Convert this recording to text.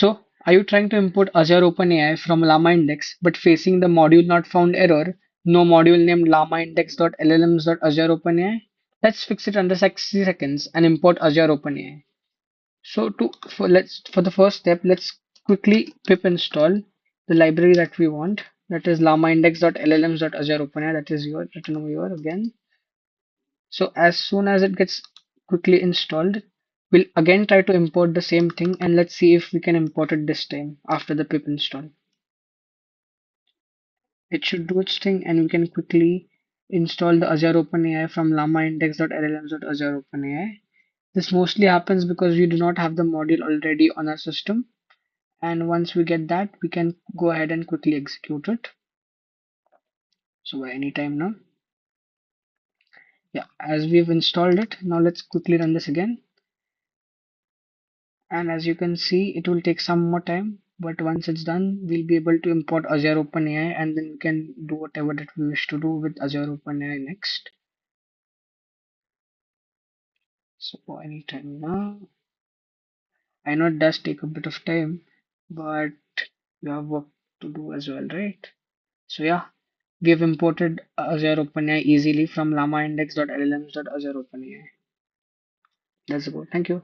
So, are you trying to import Azure OpenAI from LlamaIndex but facing the module not found error? No module named LlamaIndex.LLMs.AzureOpenAI? Let's fix it under 60 seconds and import Azure OpenAI. So for the first step, let's quickly pip install the library that we want. That is LlamaIndex.LLMs.AzureOpenAI. That is your written over here again. So as soon as it gets quickly installed, we'll again try to import the same thing, and let's see if we can import it this time after the pip install. It should do its thing, and we can quickly install the Azure OpenAI from LlamaIndex.LLMs.AzureOpenAI. This mostly happens because we do not have the module already on our system, and once we get that, we can go ahead and quickly execute it. So by any time now. Yeah, as we've installed it, now let's quickly run this again. And as you can see, it will take some more time, but once it's done, we'll be able to import Azure OpenAI, and then we can do whatever that we wish to do with Azure OpenAI next. So anytime now. I know it does take a bit of time, but you have work to do as well, right? So yeah, we have imported Azure OpenAI easily from LlamaIndex.LLMs.AzureOpenAI. That's about. Thank you.